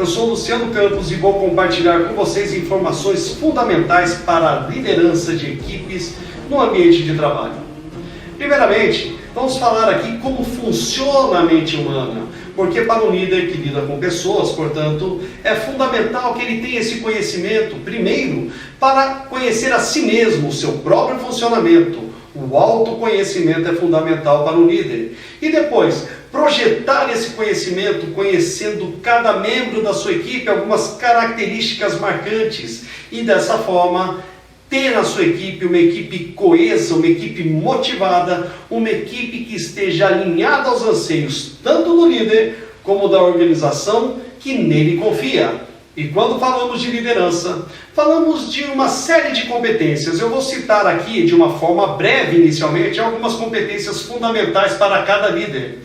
Eu sou Luciano Campos e vou compartilhar com vocês informações fundamentais para a liderança de equipes no ambiente de trabalho. Primeiramente, vamos falar aqui como funciona a mente humana, porque para um líder que lida com pessoas, portanto, é fundamental que ele tenha esse conhecimento, primeiro, para conhecer a si mesmo, o seu próprio funcionamento. O autoconhecimento é fundamental para o líder. E depois, projetar esse conhecimento, conhecendo cada membro da sua equipe, algumas características marcantes. E dessa forma, ter na sua equipe uma equipe coesa, uma equipe motivada, uma equipe que esteja alinhada aos anseios, tanto do líder como da organização que nele confia. E quando falamos de liderança, falamos de uma série de competências. Eu vou citar aqui, de uma forma breve inicialmente, algumas competências fundamentais para cada líder.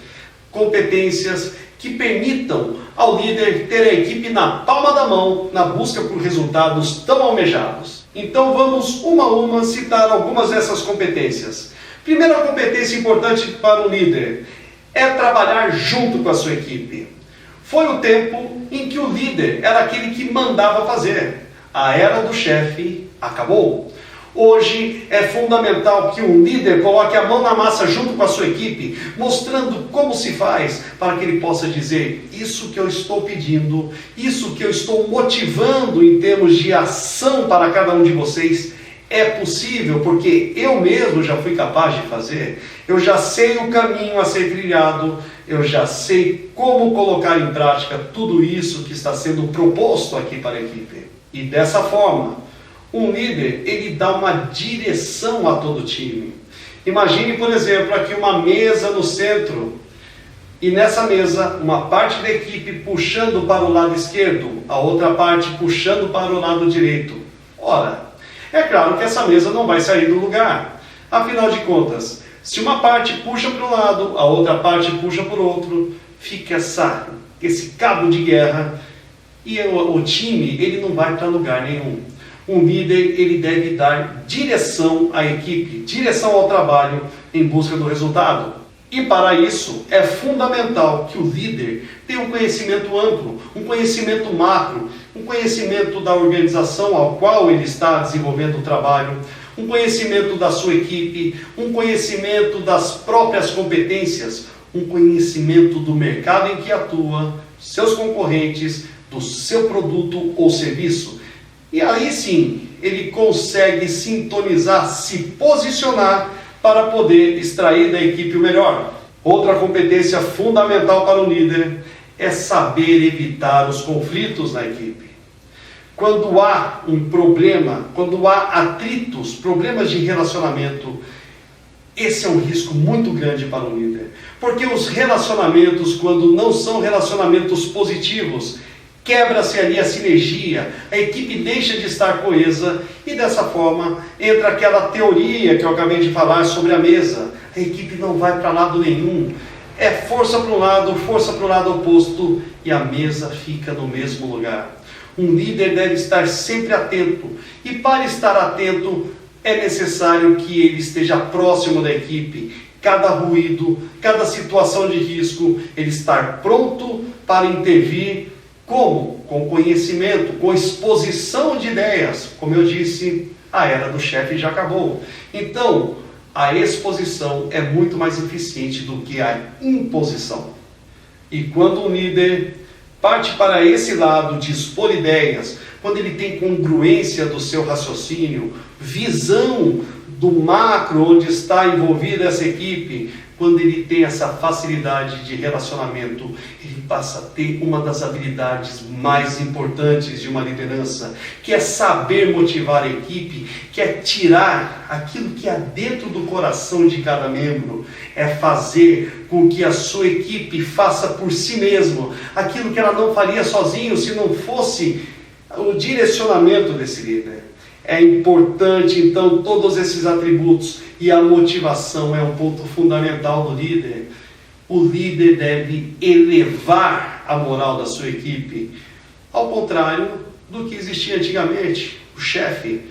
Competências que permitam ao líder ter a equipe na palma da mão, na busca por resultados tão almejados. Então vamos uma a uma citar algumas dessas competências. Primeira competência importante para o líder é trabalhar junto com a sua equipe. Foi o tempo em que o líder era aquele que mandava fazer. A era do chefe acabou. Hoje é fundamental que o líder coloque a mão na massa junto com a sua equipe, mostrando como se faz, para que ele possa dizer: isso que eu estou pedindo, isso que eu estou motivando em termos de ação para cada um de vocês, é possível, porque eu mesmo já fui capaz de fazer, eu já sei o caminho a ser trilhado, eu já sei como colocar em prática tudo isso que está sendo proposto aqui para a equipe. E dessa forma, um líder, ele dá uma direção a todo o time. Imagine, por exemplo, aqui uma mesa no centro, e nessa mesa, uma parte da equipe puxando para o lado esquerdo, a outra parte puxando para o lado direito. Ora, é claro que essa mesa não vai sair do lugar. Afinal de contas, se uma parte puxa para um lado, a outra parte puxa para o outro, fica esse cabo de guerra, e o time, ele não vai para lugar nenhum. Um líder, ele deve dar direção à equipe, direção ao trabalho em busca do resultado. E para isso, é fundamental que o líder tenha um conhecimento amplo, um conhecimento macro, um conhecimento da organização ao qual ele está desenvolvendo o trabalho, um conhecimento da sua equipe, um conhecimento das próprias competências, um conhecimento do mercado em que atua, seus concorrentes, do seu produto ou serviço. E aí sim, ele consegue sintonizar, se posicionar para poder extrair da equipe o melhor. Outra competência fundamental para o líder é saber evitar os conflitos na equipe. Quando há um problema, quando há atritos, problemas de relacionamento, esse é um risco muito grande para o líder. Porque os relacionamentos, quando não são relacionamentos positivos, quebra-se ali a sinergia, a equipe deixa de estar coesa e dessa forma entra aquela teoria que eu acabei de falar sobre a mesa. A equipe não vai para lado nenhum, é força para um lado, força para o lado oposto e a mesa fica no mesmo lugar. Um líder deve estar sempre atento e para estar atento é necessário que ele esteja próximo da equipe. Cada ruído, cada situação de risco, ele estar pronto para intervir. Como? Com conhecimento, com exposição de ideias. Como eu disse, a era do chefe já acabou. Então, a exposição é muito mais eficiente do que a imposição. E quando o líder parte para esse lado de expor ideias, quando ele tem congruência do seu raciocínio, visão do macro onde está envolvida essa equipe, quando ele tem essa facilidade de relacionamento, ele passa a ter uma das habilidades mais importantes de uma liderança, que é saber motivar a equipe, que é tirar aquilo que há dentro do coração de cada membro, é fazer com que a sua equipe faça por si mesmo aquilo que ela não faria sozinho se não fosse o direcionamento desse líder. É importante, então, todos esses atributos, e a motivação é um ponto fundamental do líder. O líder deve elevar a moral da sua equipe, ao contrário do que existia antigamente, o chefe.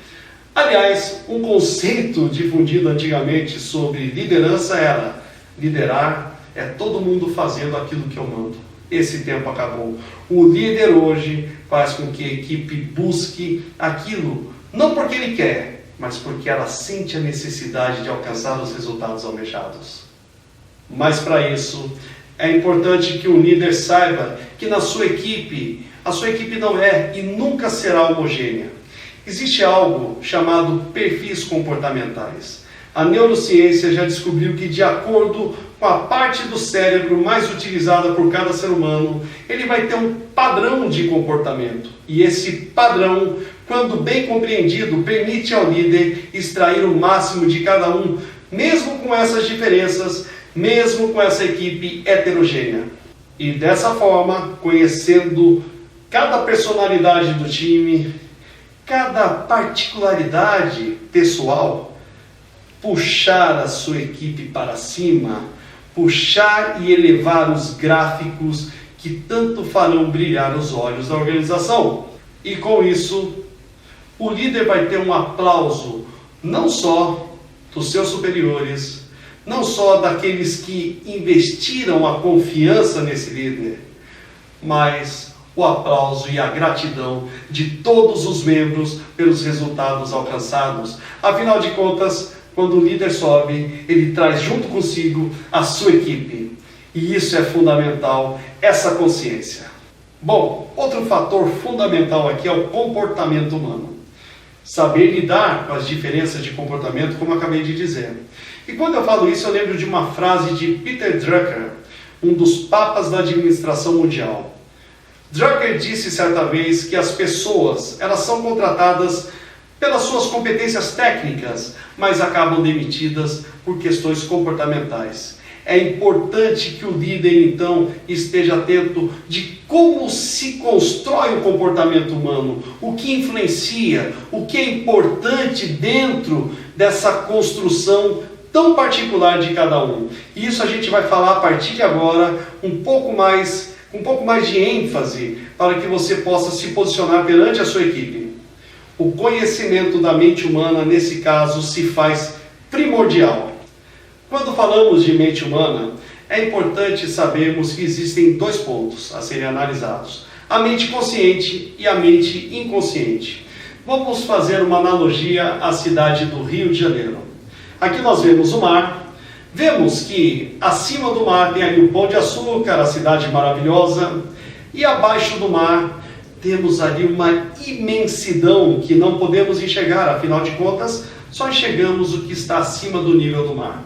Aliás, um conceito difundido antigamente sobre liderança era: liderar é todo mundo fazendo aquilo que eu mando. esse tempo acabou. O líder hoje faz com que a equipe busque aquilo, não porque ele quer, mas porque ela sente a necessidade de alcançar os resultados almejados. Mas para isso, é importante que o líder saiba que na sua equipe, a sua equipe não é e nunca será homogênea. Existe algo chamado perfis comportamentais. A neurociência já descobriu que, de acordo com a parte do cérebro mais utilizada por cada ser humano, ele vai ter um padrão de comportamento. E esse padrão, quando bem compreendido, permite ao líder extrair o máximo de cada um, mesmo com essas diferenças, mesmo com essa equipe heterogênea. E dessa forma, conhecendo cada personalidade do time, cada particularidade pessoal, puxar a sua equipe para cima, puxar e elevar os gráficos que tanto farão brilhar os olhos da organização. E com isso, o líder vai ter um aplauso não só dos seus superiores, não só daqueles que investiram a confiança nesse líder, mas o aplauso e a gratidão de todos os membros pelos resultados alcançados. Afinal de contas, quando o líder sobe, ele traz junto consigo a sua equipe. E isso é fundamental, essa consciência. Bom, outro fator fundamental aqui é o comportamento humano. Saber lidar com as diferenças de comportamento, como eu acabei de dizer. E quando eu falo isso, eu lembro de uma frase de Peter Drucker, um dos papas da administração mundial. Drucker disse certa vez que as pessoas, elas são contratadas pelas suas competências técnicas, mas acabam demitidas por questões comportamentais. É importante que o líder, então, esteja atento de como se constrói o comportamento humano, o que influencia, o que é importante dentro dessa construção tão particular de cada um. E isso a gente vai falar a partir de agora com um pouco mais de ênfase para que você possa se posicionar perante a sua equipe. O conhecimento da mente humana, nesse caso, se faz primordial. Quando falamos de mente humana, é importante sabermos que existem dois pontos a serem analisados: a mente consciente e a mente inconsciente. Vamos fazer uma analogia à cidade do Rio de Janeiro. Aqui nós vemos o mar, vemos que acima do mar tem ali o Pão de Açúcar, a cidade maravilhosa, e abaixo do mar temos ali uma imensidão que não podemos enxergar, afinal de contas, só enxergamos o que está acima do nível do mar.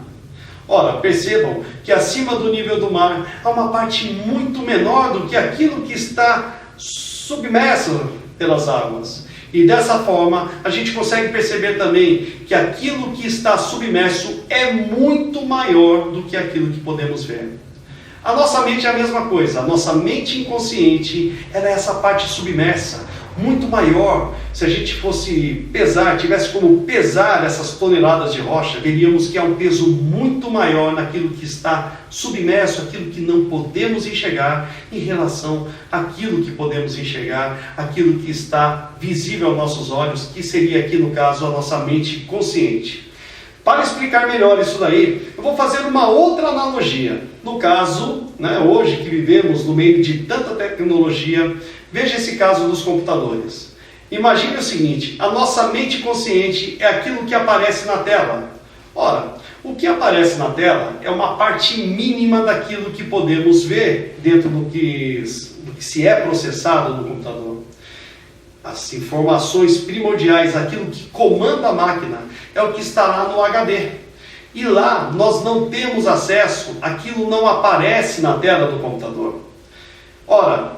Ora, percebam que acima do nível do mar há uma parte muito menor do que aquilo que está submerso pelas águas. E dessa forma, a gente consegue perceber também que aquilo que está submerso é muito maior do que aquilo que podemos ver. A nossa mente é a mesma coisa. A nossa mente inconsciente era essa parte submersa, muito maior. Se a gente fosse pesar, tivesse como pesar essas toneladas de rocha, veríamos que há um peso muito maior naquilo que está submerso, aquilo que não podemos enxergar, em relação àquilo que podemos enxergar, aquilo que está visível aos nossos olhos, que seria aqui no caso a nossa mente consciente. Para explicar melhor isso daí, eu vou fazer uma outra analogia. No caso, hoje que vivemos no meio de tanta tecnologia, veja esse caso dos computadores. Imagine o seguinte: a nossa mente consciente é aquilo que aparece na tela. Ora, o que aparece na tela é uma parte mínima daquilo que podemos ver dentro do que se é processado no computador. As informações primordiais, aquilo que comanda a máquina, é o que está lá no HD. E lá nós não temos acesso, aquilo não aparece na tela do computador. Ora,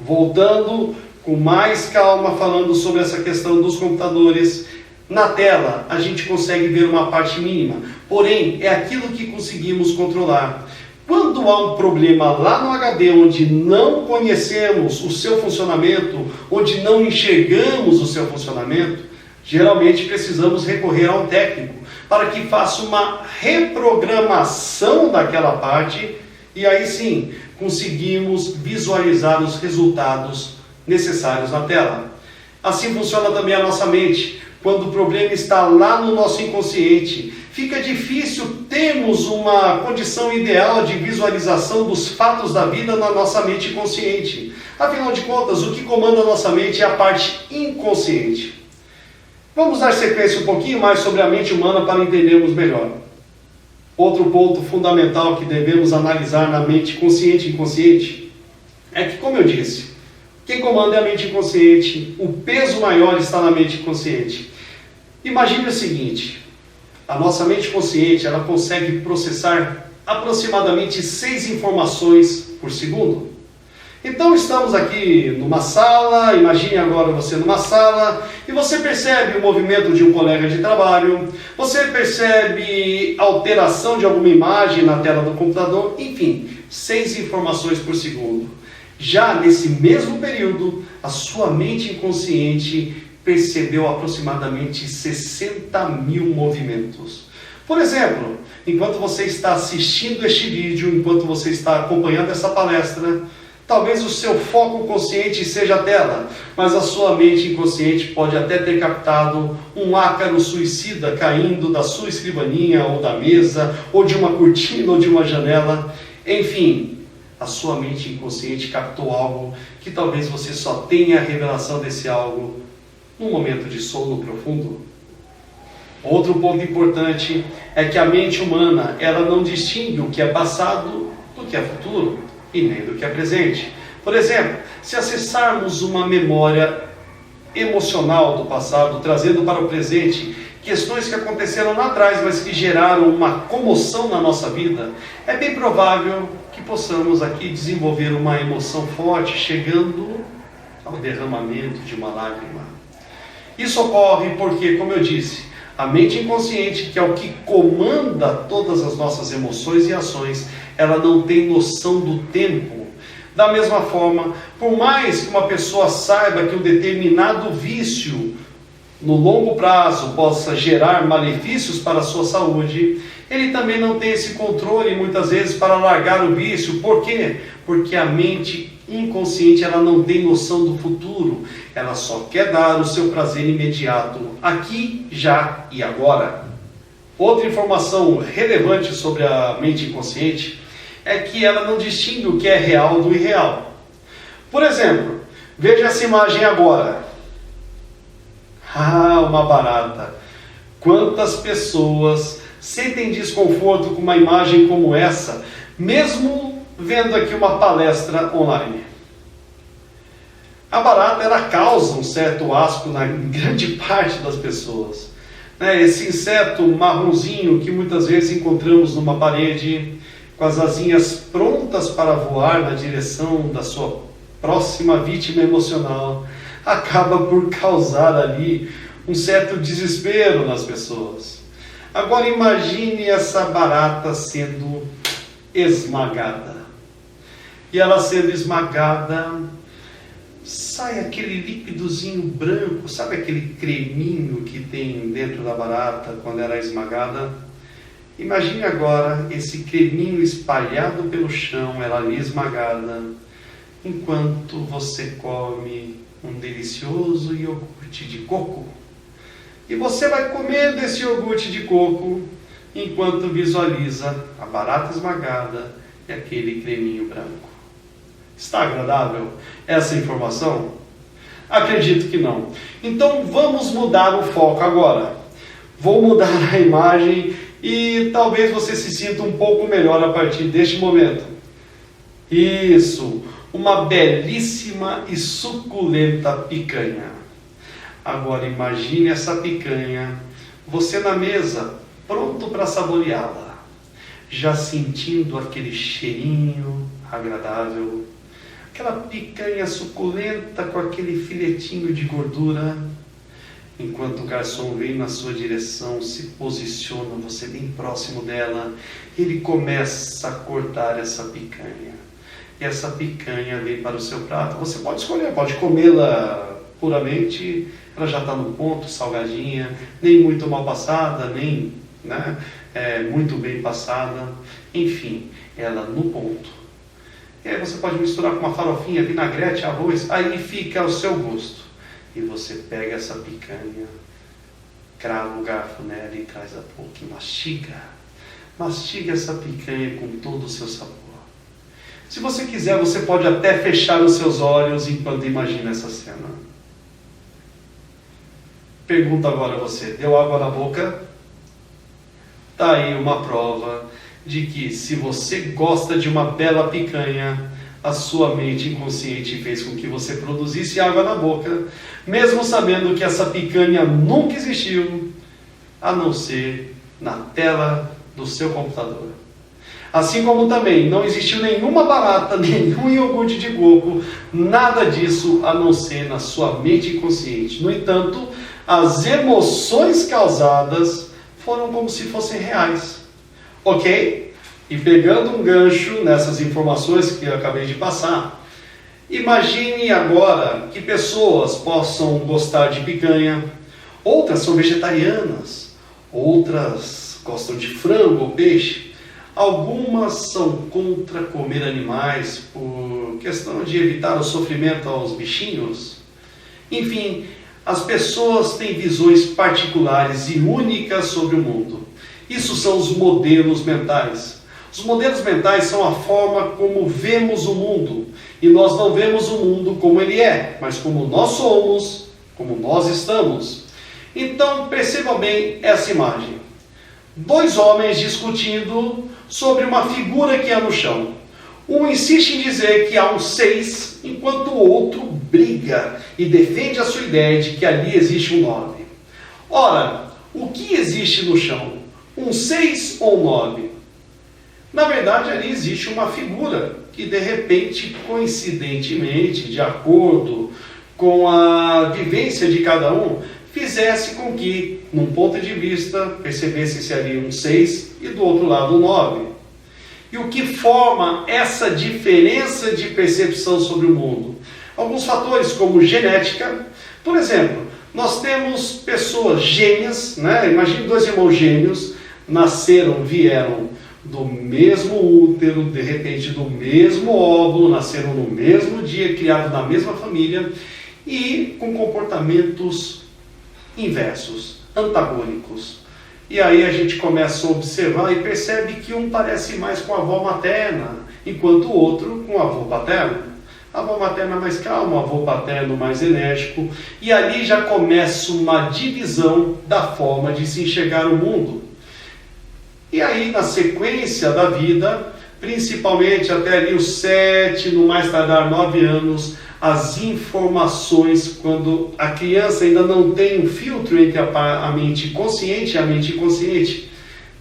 voltando com mais calma, falando sobre essa questão dos computadores, na tela a gente consegue ver uma parte mínima, porém é aquilo que conseguimos controlar. Quando há um problema lá no HD, onde não conhecemos o seu funcionamento, onde não enxergamos o seu funcionamento, geralmente precisamos recorrer a um técnico para que faça uma reprogramação daquela parte e aí sim conseguimos visualizar os resultados necessários na tela. Assim funciona também a nossa mente. quando o problema está lá no nosso inconsciente, fica difícil termos uma condição ideal de visualização dos fatos da vida na nossa mente consciente. Afinal de contas, o que comanda a nossa mente é a parte inconsciente. Vamos dar sequência um pouquinho mais sobre a mente humana para entendermos melhor. Outro ponto fundamental que devemos analisar na mente consciente e inconsciente é que, como eu disse, quem comanda é a mente inconsciente, o peso maior está na mente consciente. Imagine o seguinte, a nossa mente consciente ela consegue processar aproximadamente 6 informações por segundo. Então estamos aqui numa sala, imagine agora você numa sala, e você percebe o movimento de um colega de trabalho, você percebe alteração de alguma imagem na tela do computador, enfim, 6 informações por segundo. Já nesse mesmo período, a sua mente inconsciente percebeu aproximadamente 60 mil movimentos. Por exemplo, enquanto você está assistindo este vídeo, enquanto você está acompanhando essa palestra, talvez o seu foco consciente seja a tela, mas a sua mente inconsciente pode até ter captado um ácaro suicida caindo da sua escrivaninha, ou da mesa, ou de uma cortina, ou de uma janela. Enfim, a sua mente inconsciente captou algo que talvez você só tenha a revelação desse algo num momento de sono profundo. Outro ponto importante é que a mente humana ela não distingue o que é passado do que é futuro e nem do que é presente. Por exemplo, se acessarmos uma memória emocional do passado, trazendo para o presente questões que aconteceram lá atrás, mas que geraram uma comoção na nossa vida, é bem provável que possamos aqui desenvolver uma emoção forte, chegando ao derramamento de uma lágrima. Isso ocorre porque, como eu disse, a mente inconsciente, que é o que comanda todas as nossas emoções e ações, ela não tem noção do tempo. Da mesma forma, por mais que uma pessoa saiba que um determinado vício, no longo prazo, possa gerar malefícios para a sua saúde, ele também não tem esse controle, muitas vezes, para largar o vício. Por quê? Porque a mente inconsciente ela não tem noção do futuro, ela só quer dar o seu prazer imediato, aqui, já e agora. Outra informação relevante sobre a mente inconsciente é que ela não distingue o que é real do irreal. Por exemplo, veja essa imagem agora. Uma barata. Quantas pessoas sentem desconforto com uma imagem como essa, mesmo vendo aqui uma palestra online? A barata ela causa um certo asco na grande parte das pessoas. Esse inseto marronzinho que muitas vezes encontramos numa parede, com as asinhas prontas para voar na direção da sua próxima vítima emocional, acaba por causar ali um certo desespero nas pessoas. Agora imagine essa barata sendo esmagada. E ela sendo esmagada, sai aquele líquidozinho branco, sabe aquele creminho que tem dentro da barata quando ela é esmagada? Imagine agora esse creminho espalhado pelo chão, ela ali esmagada, enquanto você come um delicioso iogurte de coco. E você vai comendo esse iogurte de coco enquanto visualiza a barata esmagada e aquele creminho branco. Está agradável essa informação? Acredito que não. Então vamos mudar o foco agora. Vou mudar a imagem e talvez você se sinta um pouco melhor a partir deste momento. Isso, uma belíssima e suculenta picanha. Agora imagine essa picanha, você na mesa, pronto para saboreá-la, já sentindo aquele cheirinho agradável, aquela picanha suculenta com aquele filetinho de gordura. Enquanto o garçom vem na sua direção, se posiciona, você bem próximo dela, ele começa a cortar essa picanha. E essa picanha vem para o seu prato. Você pode escolher, pode comê-la puramente, ela já está no ponto, salgadinha, nem muito mal passada, nem muito bem passada. Enfim, ela no ponto. E aí você pode misturar com uma farofinha, vinagrete, arroz, aí fica ao seu gosto. E você pega essa picanha, crava o garfo nela e traz a boca e mastiga. Mastiga essa picanha com todo o seu sabor. Se você quiser, você pode até fechar os seus olhos enquanto imagina essa cena. Pergunta agora a você, deu água na boca? Tá aí uma prova de que se você gosta de uma bela picanha, a sua mente inconsciente fez com que você produzisse água na boca, mesmo sabendo que essa picanha nunca existiu, a não ser na tela do seu computador. Assim como também não existiu nenhuma barata, nenhum iogurte de coco, nada disso a não ser na sua mente inconsciente. No entanto, as emoções causadas foram como se fossem reais. Ok? E pegando um gancho nessas informações que eu acabei de passar, imagine agora que pessoas possam gostar de picanha, outras são vegetarianas, outras gostam de frango ou peixe, algumas são contra comer animais por questão de evitar o sofrimento aos bichinhos. Enfim, as pessoas têm visões particulares e únicas sobre o mundo. Isso são os modelos mentais. Os modelos mentais são a forma como vemos o mundo. E nós não vemos o mundo como ele é, mas como nós somos, como nós estamos. Então, perceba bem essa imagem. Dois homens discutindo sobre uma figura que há no chão. Um insiste em dizer que há um 6, enquanto o outro briga e defende a sua ideia de que ali existe um 9. Ora, o que existe no chão? Um 6 ou um 9? Na verdade, ali existe uma figura que, de repente, coincidentemente, de acordo com a vivência de cada um, fizesse com que, num ponto de vista, percebesse-se ali um 6 e do outro lado um 9. E o que forma essa diferença de percepção sobre o mundo? Alguns fatores como genética. Por exemplo, nós temos pessoas gêmeas, né? Imagine dois irmãos gêmeos, vieram do mesmo útero, de repente do mesmo óvulo, nasceram no mesmo dia, criados na mesma família e com comportamentos inversos, antagônicos. E aí a gente começa a observar e percebe que um parece mais com a avó materna, enquanto o outro com o avô paterno. A avó materna mais calma, o avô paterno mais enérgico, e ali já começa uma divisão da forma de se enxergar o mundo. E aí, na sequência da vida, principalmente até ali os 7, no mais tardar 9 anos, as informações, quando a criança ainda não tem um filtro entre a mente consciente e a mente inconsciente,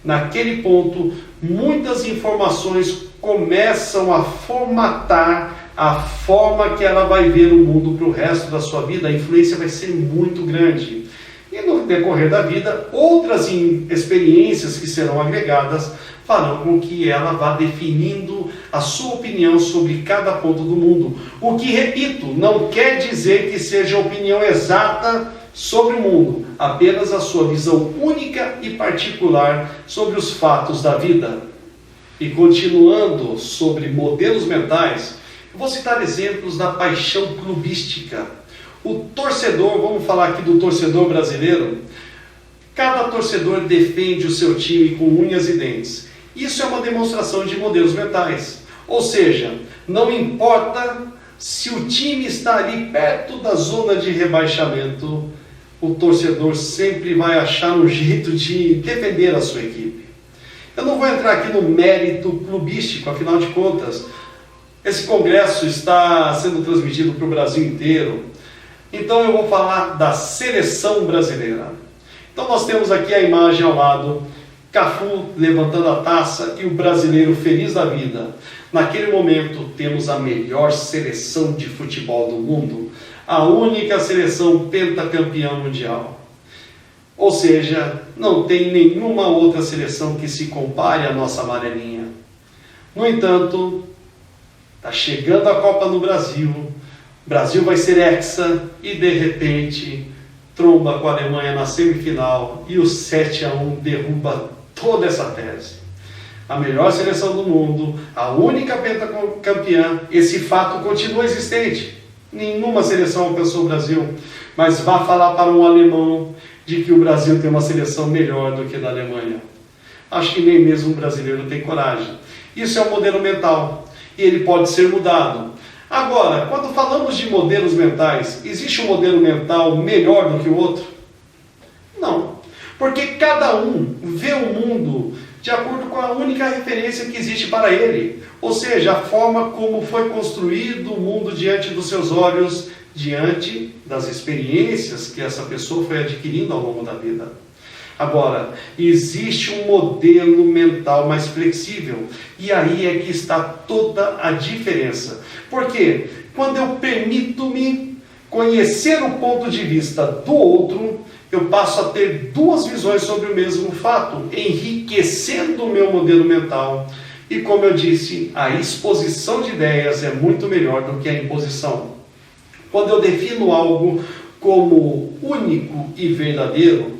naquele ponto, muitas informações começam a formatar a forma que ela vai ver o mundo para o resto da sua vida. A influência vai ser muito grande. E no decorrer da vida, outras experiências que serão agregadas farão com que ela vá definindo a sua opinião sobre cada ponto do mundo. O que, repito, não quer dizer que seja a opinião exata sobre o mundo, apenas a sua visão única e particular sobre os fatos da vida. E continuando sobre modelos mentais, eu vou citar exemplos da paixão clubística. O torcedor, vamos falar aqui do torcedor brasileiro, cada torcedor defende o seu time com unhas e dentes. Isso é uma demonstração de modelos mentais. Ou seja, não importa se o time está ali perto da zona de rebaixamento, o torcedor sempre vai achar um jeito de defender a sua equipe. Eu não vou entrar aqui no mérito clubístico, afinal de contas, esse congresso está sendo transmitido para o Brasil inteiro. Então eu vou falar da seleção brasileira. Então nós temos aqui a imagem ao lado, Cafu levantando a taça e o brasileiro feliz da vida. Naquele momento temos a melhor seleção de futebol do mundo, a única seleção pentacampeã mundial. Ou seja, não tem nenhuma outra seleção que se compare à nossa amarelinha. No entanto, está chegando a Copa no Brasil, o Brasil vai ser hexa e de repente tromba com a Alemanha na semifinal e o 7-1 derruba toda essa tese. A melhor seleção do mundo, a única pentacampeã, esse fato continua existente. Nenhuma seleção alcançou o Brasil, mas vá falar para um alemão de que o Brasil tem uma seleção melhor do que a da Alemanha. Acho que nem mesmo o brasileiro tem coragem. Isso é um modelo mental e ele pode ser mudado. Agora, quando falamos de modelos mentais, existe um modelo mental melhor do que o outro? Não, porque cada um vê o mundo de acordo com a única referência que existe para ele, ou seja, a forma como foi construído o mundo diante dos seus olhos, diante das experiências que essa pessoa foi adquirindo ao longo da vida. Agora, existe um modelo mental mais flexível, e aí é que está toda a diferença. Porque quando eu permito-me conhecer o ponto de vista do outro, eu passo a ter duas visões sobre o mesmo fato, enriquecendo o meu modelo mental. E como eu disse, a exposição de ideias é muito melhor do que a imposição. Quando eu defino algo como único e verdadeiro,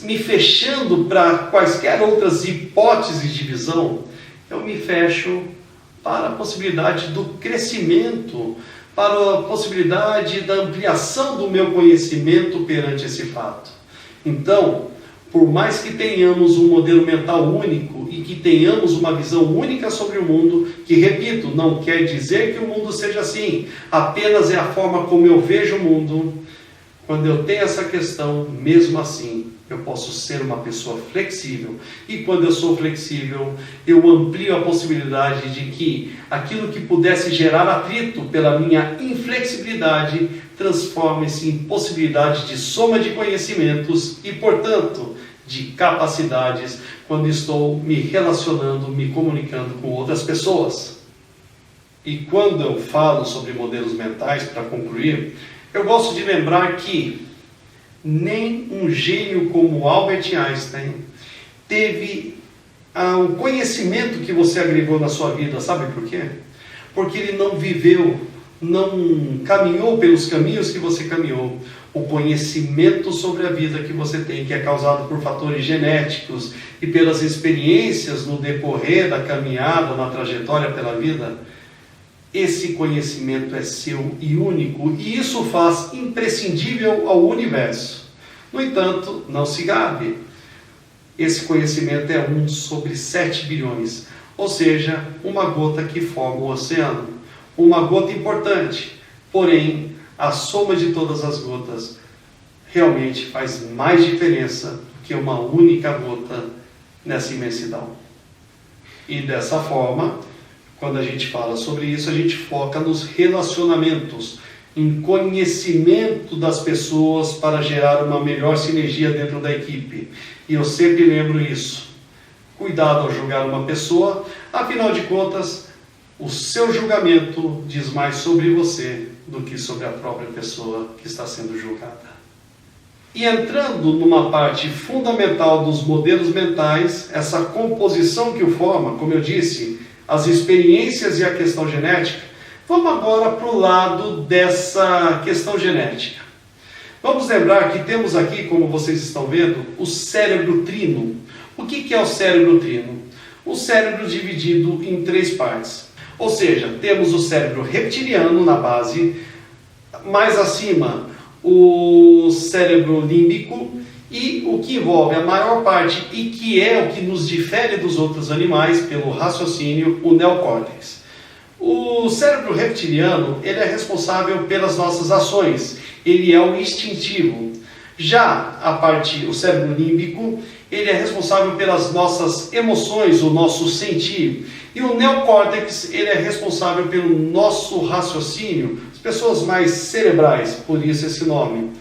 me fechando para quaisquer outras hipóteses de visão, eu me fecho para a possibilidade do crescimento, para a possibilidade da ampliação do meu conhecimento perante esse fato. Então, por mais que tenhamos um modelo mental único e que tenhamos uma visão única sobre o mundo, que, repito, não quer dizer que o mundo seja assim, apenas é a forma como eu vejo o mundo. Quando eu tenho essa questão, mesmo assim, eu posso ser uma pessoa flexível. E quando eu sou flexível, eu amplio a possibilidade de que aquilo que pudesse gerar atrito pela minha inflexibilidade transforme-se em possibilidade de soma de conhecimentos e, portanto, de capacidades quando estou me relacionando, me comunicando com outras pessoas. E quando eu falo sobre modelos mentais, para concluir, eu gosto de lembrar que nem um gênio como Albert Einstein teve o conhecimento que você agregou na sua vida. Sabe por quê? Porque ele não viveu, não caminhou pelos caminhos que você caminhou. O conhecimento sobre a vida que você tem, que é causado por fatores genéticos e pelas experiências no decorrer da caminhada, na trajetória pela vida, esse conhecimento é seu e único, e isso faz imprescindível ao universo. No entanto, não se gabe. Esse conhecimento é 1 sobre 7 bilhões, ou seja, uma gota que forma o oceano. Uma gota importante, porém, a soma de todas as gotas realmente faz mais diferença do que uma única gota nessa imensidão. E dessa forma, quando a gente fala sobre isso, a gente foca nos relacionamentos, em conhecimento das pessoas para gerar uma melhor sinergia dentro da equipe. E eu sempre lembro isso. Cuidado ao julgar uma pessoa, afinal de contas, o seu julgamento diz mais sobre você do que sobre a própria pessoa que está sendo julgada. E entrando numa parte fundamental dos modelos mentais, essa composição que o forma, como eu disse, as experiências e a questão genética, vamos agora para o lado dessa questão genética. Vamos lembrar que temos aqui, como vocês estão vendo, o cérebro trino. O que é o cérebro trino? O cérebro dividido em 3 partes. Ou seja, temos o cérebro reptiliano na base, mais acima o cérebro límbico, e o que envolve a maior parte e que é o que nos difere dos outros animais pelo raciocínio, o neocórtex. O cérebro reptiliano, ele é responsável pelas nossas ações, ele é o instintivo. Já o cérebro límbico, ele é responsável pelas nossas emoções, o nosso sentir. E o neocórtex, ele é responsável pelo nosso raciocínio, as pessoas mais cerebrais, por isso esse nome.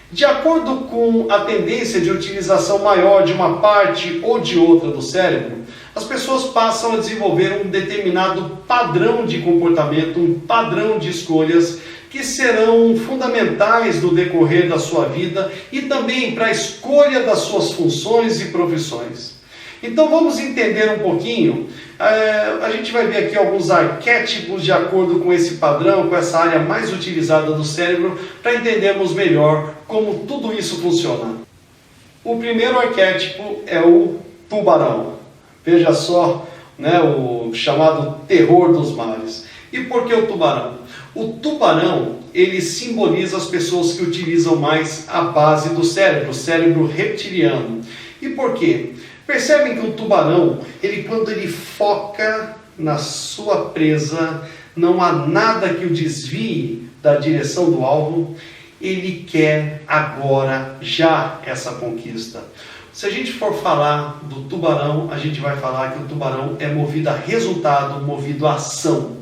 De acordo com a tendência de utilização maior de uma parte ou de outra do cérebro, as pessoas passam a desenvolver um determinado padrão de comportamento, um padrão de escolhas que serão fundamentais no decorrer da sua vida e também para a escolha das suas funções e profissões. Então vamos entender um pouquinho, a gente vai ver aqui alguns arquétipos de acordo com esse padrão, com essa área mais utilizada do cérebro, para entendermos melhor como tudo isso funciona. O primeiro arquétipo é o tubarão. Veja só, o chamado terror dos mares. E por que o tubarão? O tubarão, ele simboliza as pessoas que utilizam mais a base do cérebro, o cérebro reptiliano. E por quê? Percebem que o tubarão, quando ele foca na sua presa, não há nada que o desvie da direção do alvo, ele quer agora, já, essa conquista. Se a gente for falar do tubarão, a gente vai falar que o tubarão é movido a resultado, movido a ação.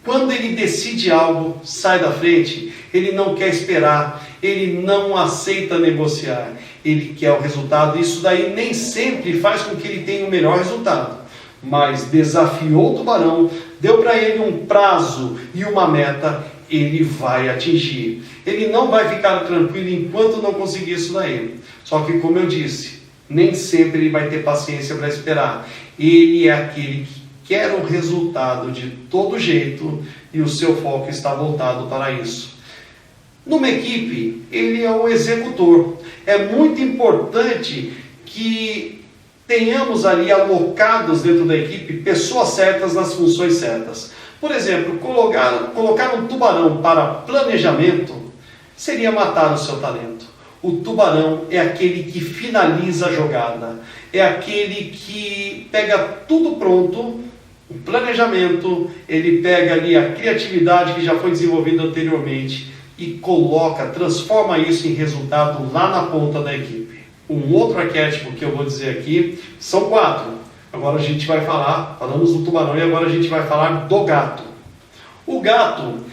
Quando ele decide algo, sai da frente, ele não quer esperar, ele não aceita negociar, ele quer o resultado. Isso daí nem sempre faz com que ele tenha o melhor resultado, mas desafiou o tubarão, deu para ele um prazo e uma meta, ele vai atingir. Ele não vai ficar tranquilo enquanto não conseguir isso daí. Só que, como eu disse, nem sempre ele vai ter paciência para esperar. Ele é aquele que quer o resultado de todo jeito e o seu foco está voltado para isso. Numa equipe, ele é o executor. É muito importante que tenhamos ali alocados dentro da equipe pessoas certas nas funções certas. Por exemplo, colocar um tubarão para planejamento seria matar o seu talento. O tubarão é aquele que finaliza a jogada, é aquele que pega tudo pronto, o planejamento, ele pega ali a criatividade que já foi desenvolvida anteriormente e transforma isso em resultado lá na ponta da equipe. Um outro arquétipo que eu vou dizer aqui, são 4. Agora a gente vai falamos do tubarão e agora a gente vai falar do gato. O gato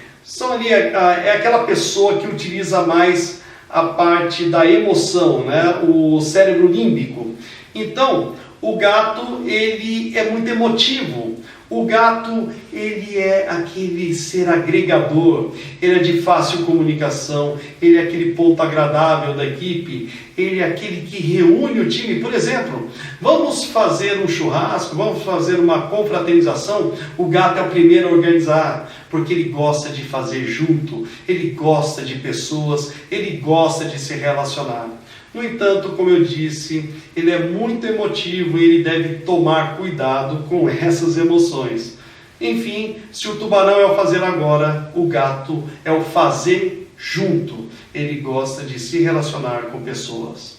é aquela pessoa que utiliza mais a parte da emoção, né? O cérebro límbico. Então, o gato, ele é muito emotivo. O gato, ele é aquele ser agregador, ele é de fácil comunicação, ele é aquele ponto agradável da equipe, ele é aquele que reúne o time. Por exemplo, vamos fazer um churrasco, vamos fazer uma confraternização, o gato é o primeiro a organizar, porque ele gosta de fazer junto, ele gosta de pessoas, ele gosta de se relacionar. No entanto, como eu disse, ele é muito emotivo e ele deve tomar cuidado com essas emoções. Enfim, se o tubarão é o fazer agora, o gato é o fazer junto. Ele gosta de se relacionar com pessoas.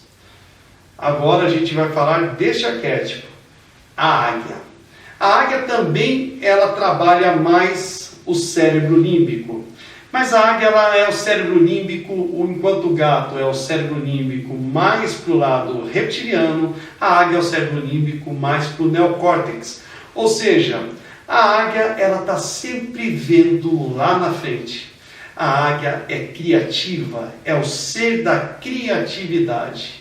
Agora a gente vai falar deste arquétipo, a águia. A águia também, ela trabalha mais o cérebro límbico. Mas a águia, ela é o cérebro límbico, enquanto o gato é o cérebro límbico mais para o lado reptiliano, a águia é o cérebro límbico mais para o neocórtex. Ou seja, a águia, ela está sempre vendo lá na frente. A águia é criativa, é o ser da criatividade.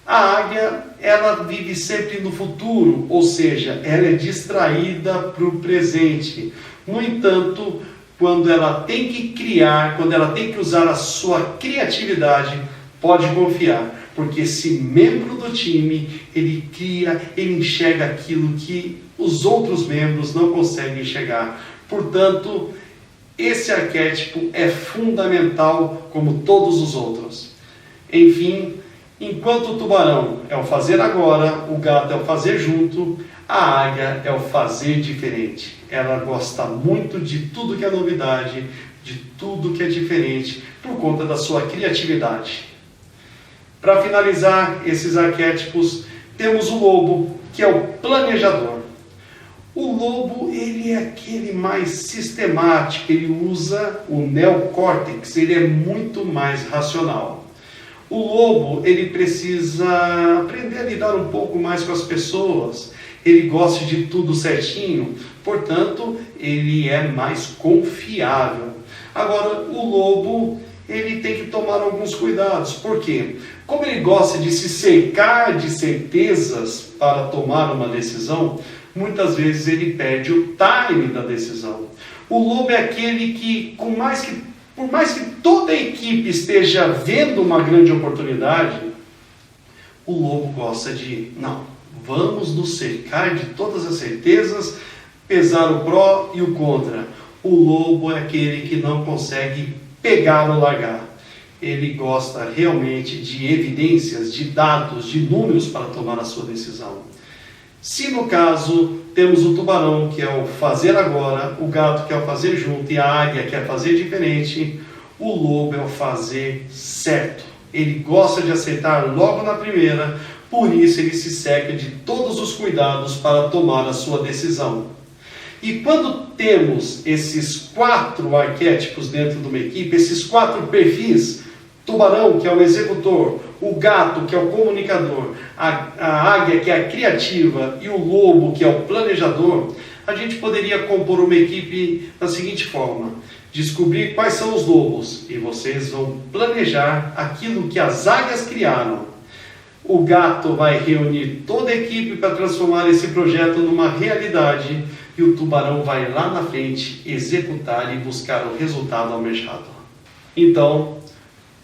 A águia, ela vive sempre no futuro, ou seja, ela é distraída para o presente. No entanto, quando ela tem que criar, quando ela tem que usar a sua criatividade, pode confiar, porque esse membro do time, ele cria, ele enxerga aquilo que os outros membros não conseguem enxergar. Portanto, esse arquétipo é fundamental como todos os outros. Enfim, enquanto o tubarão é o fazer agora, o gato é o fazer junto, a águia é o fazer diferente. Ela gosta muito de tudo que é novidade, de tudo que é diferente, por conta da sua criatividade. Para finalizar esses arquétipos, temos o lobo, que é o planejador. O lobo, ele é aquele mais sistemático, ele usa o neocórtex, ele é muito mais racional. O lobo, ele precisa aprender a lidar um pouco mais com as pessoas, ele gosta de tudo certinho, portanto, ele é mais confiável. Agora, o lobo, ele tem que tomar alguns cuidados. Por quê? Como ele gosta de se cercar de certezas para tomar uma decisão, muitas vezes ele perde o time da decisão. O lobo é aquele que, por mais que toda a equipe esteja vendo uma grande oportunidade, o lobo gosta de, vamos nos cercar de todas as certezas, pesar o pró e o contra. O lobo é aquele que não consegue pegar ou largar. Ele gosta realmente de evidências, de dados, de números para tomar a sua decisão. Se no caso temos o tubarão, que é o fazer agora, o gato, que é o fazer junto, e a águia, que é fazer diferente, O lobo é o fazer certo. Ele gosta de acertar logo na primeira, por isso ele se cerca de todos os cuidados para tomar a sua decisão. E quando temos esses 4 arquétipos dentro de uma equipe, esses 4 perfis, tubarão, que é o executor, o gato, que é o comunicador, a águia, que é a criativa, e o lobo, que é o planejador, a gente poderia compor uma equipe da seguinte forma: descobrir quais são os lobos, e vocês vão planejar aquilo que as águias criaram. O gato vai reunir toda a equipe para transformar esse projeto numa realidade, e o tubarão vai lá na frente executar e buscar o resultado almejado. Então,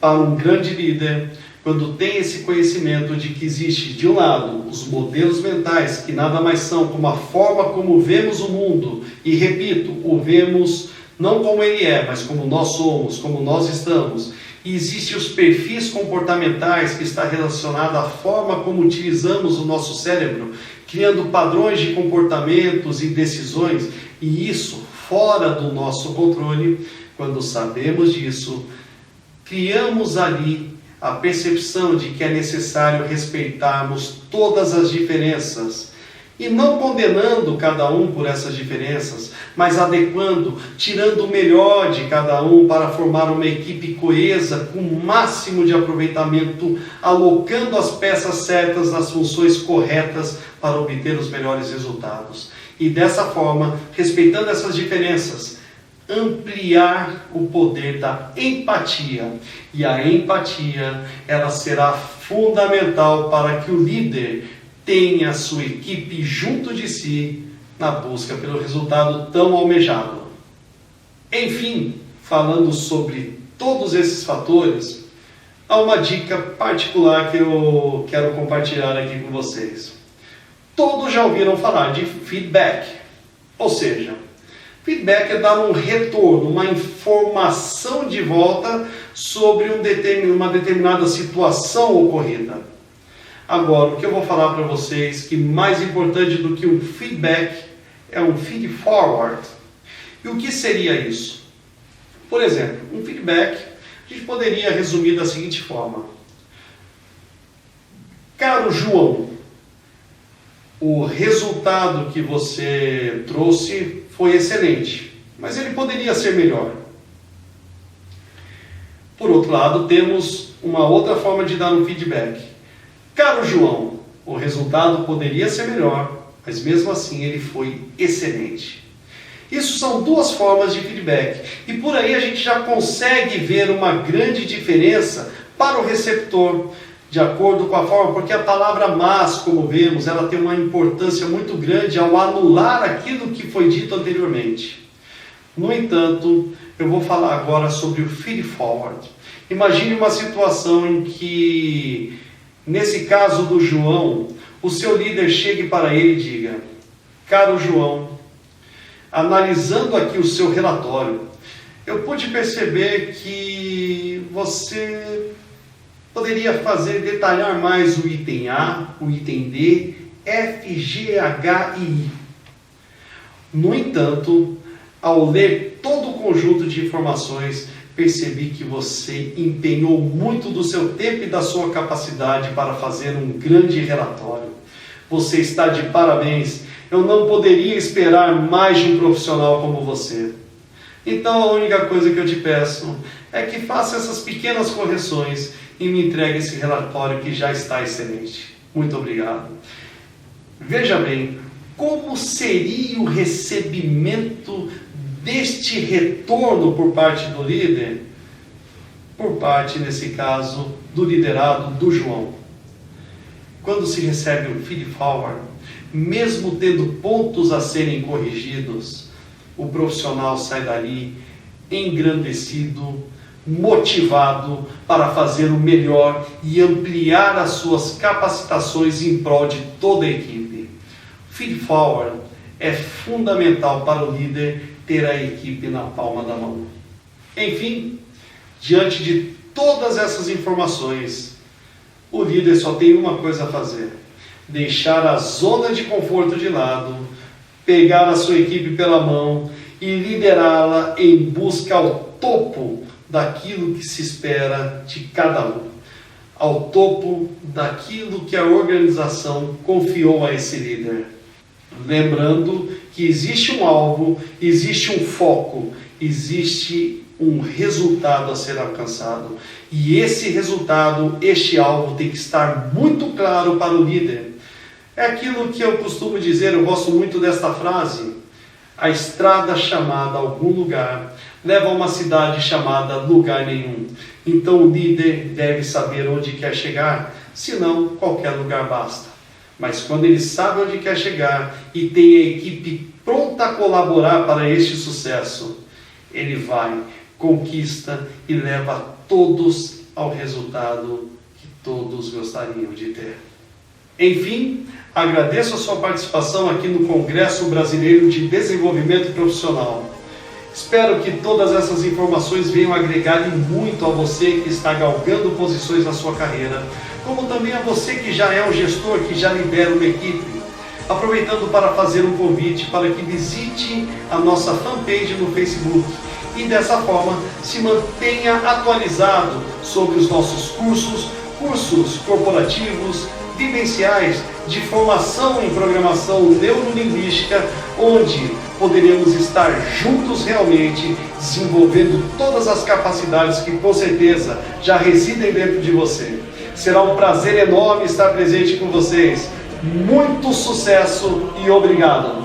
para um grande líder, quando tem esse conhecimento de que existe, de um lado, os modelos mentais, que nada mais são como a forma como vemos o mundo, e repito, o vemos não como ele é, mas como nós somos, como nós estamos. E existem os perfis comportamentais, que está relacionado à forma como utilizamos o nosso cérebro, criando padrões de comportamentos e decisões, e isso fora do nosso controle. Quando sabemos disso, criamos ali a percepção de que é necessário respeitarmos todas as diferenças, e não condenando cada um por essas diferenças, mas adequando, tirando o melhor de cada um para formar uma equipe coesa, com o máximo de aproveitamento, alocando as peças certas nas funções corretas para obter os melhores resultados. E dessa forma, respeitando essas diferenças, ampliar o poder da empatia. E a empatia, ela será fundamental para que o líder tenha a sua equipe junto de si na busca pelo resultado tão almejado. Enfim, falando sobre todos esses fatores, há uma dica particular que eu quero compartilhar aqui com vocês. Todos já ouviram falar de feedback, ou seja, feedback é dar um retorno, uma informação de volta sobre uma determinada situação ocorrida. Agora, o que eu vou falar para vocês, que mais importante do que um feedback é um feed forward. E o que seria isso? Por exemplo, um feedback a gente poderia resumir da seguinte forma: caro João, o resultado que você trouxe foi excelente, mas ele poderia ser melhor. Por outro lado, temos uma outra forma de dar um feedback. Caro João, o resultado poderia ser melhor, mas mesmo assim ele foi excelente. Isso são 2 formas de feedback, e por aí a gente já consegue ver uma grande diferença para o receptor, de acordo com a forma, porque a palavra mas, como vemos, ela tem uma importância muito grande ao anular aquilo que foi dito anteriormente. No entanto, eu vou falar agora sobre o feed forward. Imagine uma situação em que, nesse caso do João, o seu líder chegue para ele e diga: caro João, analisando aqui o seu relatório, eu pude perceber que você poderia detalhar mais o item A, o item D, F, G, H e I. No entanto, ao ler todo o conjunto de informações, percebi que você empenhou muito do seu tempo e da sua capacidade para fazer um grande relatório. Você está de parabéns. Eu não poderia esperar mais de um profissional como você. Então a única coisa que eu te peço é que faça essas pequenas correções e me entregue esse relatório que já está excelente. Muito obrigado. Veja bem, como seria o recebimento deste retorno por parte do líder? Por parte, nesse caso, do liderado do João. Quando se recebe um feed forward, mesmo tendo pontos a serem corrigidos, o profissional sai dali engrandecido, motivado para fazer o melhor e ampliar as suas capacitações em prol de toda a equipe. Feed forward é fundamental para o líder ter a equipe na palma da mão. Enfim, diante de todas essas informações, o líder só tem uma coisa a fazer: deixar a zona de conforto de lado, pegar a sua equipe pela mão e liderá-la em busca ao topo daquilo que se espera de cada um, ao topo daquilo que a organização confiou a esse líder. Lembrando que existe um alvo, existe um foco, existe um resultado a ser alcançado. E esse resultado, este alvo tem que estar muito claro para o líder. É aquilo que eu costumo dizer, eu gosto muito desta frase: a estrada chamada algum lugar leva a uma cidade chamada lugar nenhum. Então o líder deve saber onde quer chegar, senão qualquer lugar basta. Mas quando ele sabe onde quer chegar e tem a equipe pronta a colaborar para este sucesso, ele vai, conquista e leva todos ao resultado que todos gostariam de ter. Enfim, agradeço a sua participação aqui no Congresso Brasileiro de Desenvolvimento Profissional. Espero que todas essas informações venham agregar muito a você que está galgando posições na sua carreira, como também a você que já é um gestor, que já lidera uma equipe. Aproveitando para fazer um convite para que visite a nossa fanpage no Facebook e dessa forma se mantenha atualizado sobre os nossos cursos corporativos, vivenciais, de formação em programação neurolinguística, onde poderemos estar juntos realmente, desenvolvendo todas as capacidades que com certeza já residem dentro de você. Será um prazer enorme estar presente com vocês. Muito sucesso e obrigado!